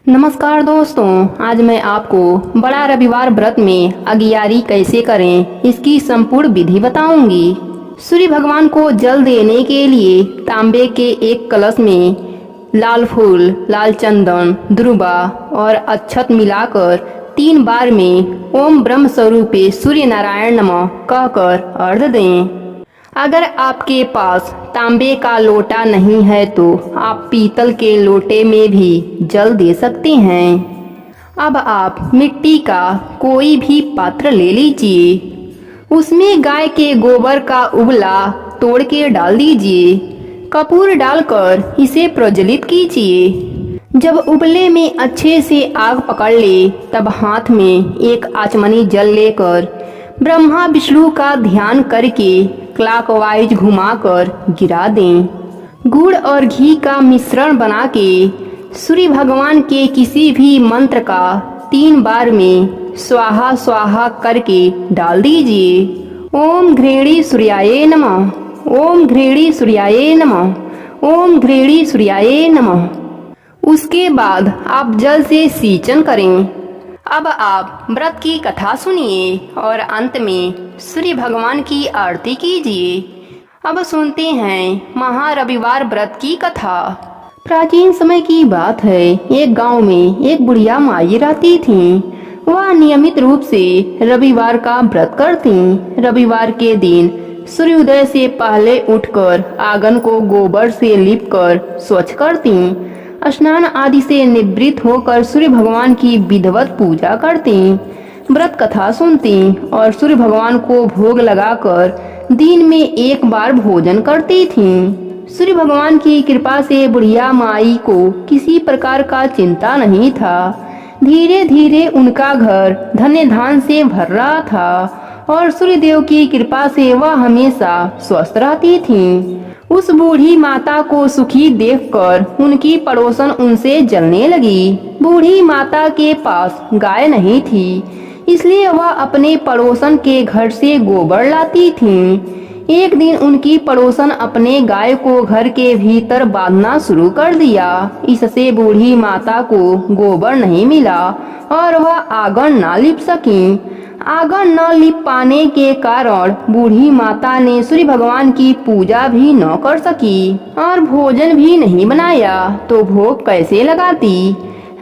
नमस्कार दोस्तों, आज मैं आपको बड़ा रविवार व्रत में अगियारी कैसे करें इसकी संपूर्ण विधि बताऊंगी। सूर्य भगवान को जल देने के लिए तांबे के एक कलश में लाल फूल, लाल चंदन, दुर्वा और अक्षत मिलाकर 3 बार में ओम ब्रह्म स्वरूपे सूर्य नारायण नमः कहकर अर्घ्य दें। अगर आपके पास तांबे का लोटा नहीं है तो आप पीतल के लोटे में भी जल दे सकते हैं। अब आप मिट्टी का कोई भी पात्र ले लीजिए, उसमें गाय के गोबर का उबला तोड़ के डाल दीजिए। कपूर डालकर इसे प्रज्वलित कीजिए। जब उबले में अच्छे से आग पकड़ ले तब हाथ में एक आचमनी जल लेकर ब्रह्मा विष्णु का ध्यान करके क्लॉकवाइज घुमाकर गिरा दें। गुड़ और घी का मिश्रण बना के सूर्य भगवान के किसी भी मंत्र का 3 बार में स्वाहा स्वाहा करके डाल दीजिए। ओम घृणी सूर्याय नमः, ओम घृणी सूर्याय नमः, ओम घृणी सूर्याय नमः। उसके बाद आप जल से सिंचन करें। अब आप व्रत की कथा सुनिए और अंत में सूर्य भगवान की आरती कीजिए। अब सुनते हैं महारविवार व्रत की कथा। प्राचीन समय की बात है, एक गांव में एक बुढ़िया माई रहती थी। वह नियमित रूप से रविवार का व्रत करती। रविवार के दिन सूर्योदय से पहले उठकर आंगन को गोबर से लीपकर स्वच्छ करती। स्नान आदि से निवृत्त होकर सूर्य भगवान की विधिवत पूजा करती, व्रत कथा सुनती और सूर्य भगवान को भोग लगाकर दिन में 1 बार भोजन करती थी। सूर्य भगवान की कृपा से बुढ़िया माई को किसी प्रकार का चिंता नहीं था। धीरे धीरे उनका घर धन्य धान से भर रहा था और सूर्य देव की कृपा से वह हमेशा स्वस्थ रहती थी। उस बूढ़ी माता को सुखी देखकर उनकी पड़ोसन उनसे जलने लगी। बूढ़ी माता के पास गाय नहीं थी, इसलिए वह अपने पड़ोसन के घर से गोबर लाती थी। एक दिन उनकी पड़ोसन अपने गाय को घर के भीतर बांधना शुरू कर दिया। इससे बूढ़ी माता को गोबर नहीं मिला और वह आंगन ना लिप सकी। आंगन न लिप पाने के कारण बूढ़ी माता ने सूर्य भगवान की पूजा भी न कर सकी और भोजन भी नहीं बनाया तो भोग कैसे लगाती।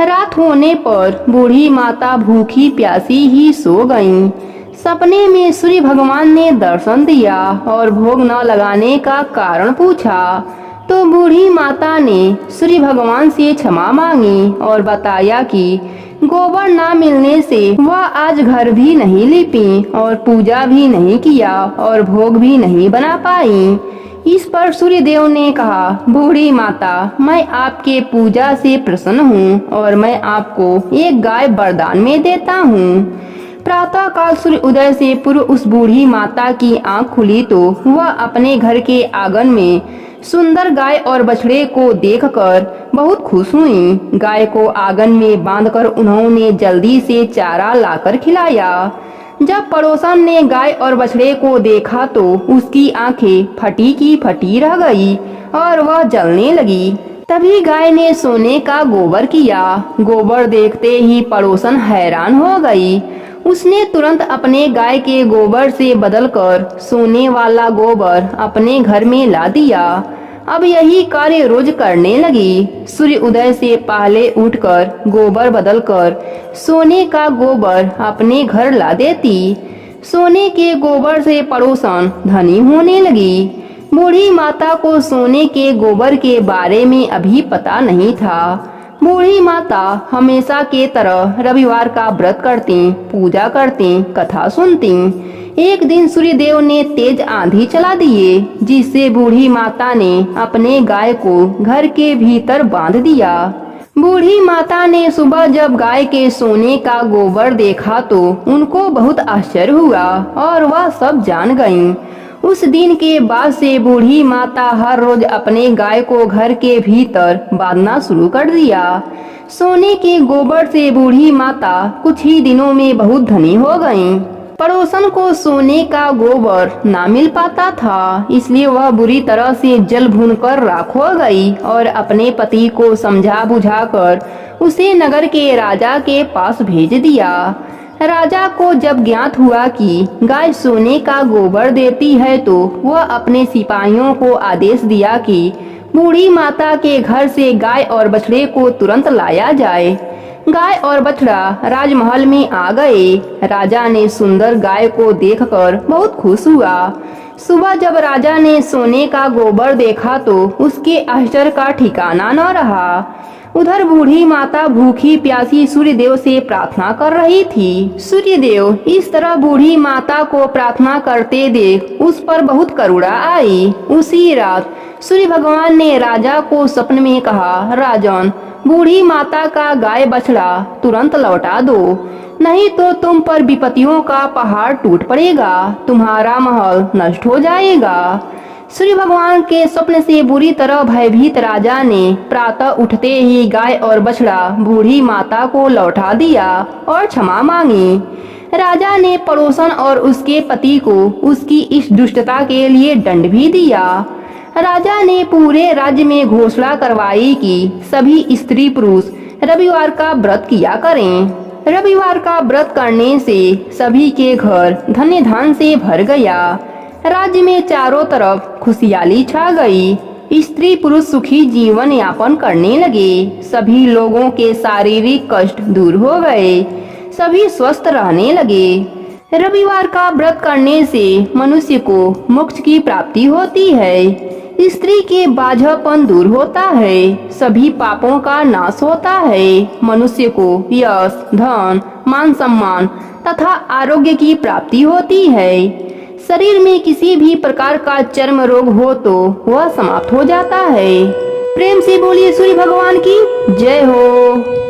रात होने पर बूढ़ी माता भूखी प्यासी ही सो गईं। सपने में सूर्य भगवान ने दर्शन दिया और भोग न लगाने का कारण पूछा तो बूढ़ी माता ने सूर्य भगवान से क्षमा मांगी और बताया कि गोबर ना मिलने से वह आज घर भी नहीं लीपी और पूजा भी नहीं किया और भोग भी नहीं बना पाई। इस पर सूर्य देव ने कहा, बूढ़ी माता, मैं आपके पूजा से प्रसन्न हूँ और मैं आपको एक गाय वरदान में देता हूँ। प्रातः काल सूर्य उदय से पूर्व उस बूढ़ी माता की आंख खुली तो वह अपने घर के आंगन में सुंदर गाय और बछड़े को देखकर बहुत खुश हुई। गाय को आंगन में बांधकर उन्होंने जल्दी से चारा लाकर खिलाया। जब पड़ोसन ने गाय और बछड़े को देखा तो उसकी आंखें फटी की फटी रह गई और वह जलने लगी। तभी गाय ने सोने का गोबर किया। गोबर देखते ही पड़ोसन हैरान हो गई। उसने तुरंत अपने गाय के गोबर से बदलकर सोने वाला गोबर अपने घर में ला दिया। अब यही कार्य रोज करने लगी। सूर्य उदय से पहले उठकर गोबर बदलकर सोने का गोबर अपने घर ला देती। सोने के गोबर से पड़ोसन धनी होने लगी। बूढ़ी माता को सोने के गोबर के बारे में अभी पता नहीं था। बूढ़ी माता हमेशा के तरह रविवार का व्रत करती, पूजा करती, कथा सुनती। एक दिन सूर्य देव ने तेज आंधी चला दिए, जिससे बूढ़ी माता ने अपने गाय को घर के भीतर बांध दिया। बूढ़ी माता ने सुबह जब गाय के सोने का गोबर देखा तो उनको बहुत आश्चर्य हुआ और वह सब जान गईं। उस दिन के बाद से बूढ़ी माता हर रोज अपने गाय को घर के भीतर बांधना शुरू कर दिया। सोने के गोबर से बूढ़ी माता कुछ ही दिनों में बहुत धनी हो गईं। पड़ोसन को सोने का गोबर ना मिल पाता था, इसलिए वह बुरी तरह से जल भूनकर राख हो गई और अपने पति को समझा बुझाकर उसे नगर के राजा के पास भेज दिया। राजा को जब ज्ञात हुआ कि गाय सोने का गोबर देती है तो वह अपने सिपाहियों को आदेश दिया कि बूढ़ी माता के घर से गाय और बछड़े को तुरंत लाया जाए। गाय और बछड़ा राजमहल में आ गए। राजा ने सुंदर गाय को देखकर बहुत खुश हुआ। सुबह जब राजा ने सोने का गोबर देखा तो उसके आश्चर्य का ठिकाना न रहा। उधर बूढ़ी माता भूखी प्यासी सूर्यदेव से प्रार्थना कर रही थी। सूर्यदेव इस तरह बूढ़ी माता को प्रार्थना करते देख उस पर बहुत करुणा आई। उसी रात सूर्य भगवान ने राजा को स्वप्न में कहा, राजन, बूढ़ी माता का गाय बछड़ा तुरंत लौटा दो, नहीं तो तुम पर विपत्तियों का पहाड़ टूट पड़ेगा, तुम्हारा महल नष्ट हो जाएगा। सूर्य भगवान के स्वप्न से बुरी तरह भयभीत राजा ने प्रातः उठते ही गाय और बछड़ा बूढ़ी माता को लौटा दिया और क्षमा मांगी। राजा ने पड़ोसन और उसके पति को उसकी इस दुष्टता के लिए दंड भी दिया। राजा ने पूरे राज्य में घोषणा करवाई कि सभी स्त्री पुरुष रविवार का व्रत किया करें। रविवार का व्रत करने से सभी के घर धन्य धन से भर गया। राज्य में चारों तरफ खुशहाली छा गई। स्त्री पुरुष सुखी जीवन यापन करने लगे। सभी लोगों के शारीरिक कष्ट दूर हो गए। सभी स्वस्थ रहने लगे। रविवार का व्रत करने से मनुष्य को मोक्ष की प्राप्ति होती है। स्त्री के बाझपन दूर होता है। सभी पापों का नाश होता है। मनुष्य को यश, धन, मान सम्मान तथा आरोग्य की प्राप्ति होती है। शरीर में किसी भी प्रकार का चर्म रोग हो तो वह समाप्त हो जाता है। प्रेम से बोलिए सूर्य भगवान की जय हो।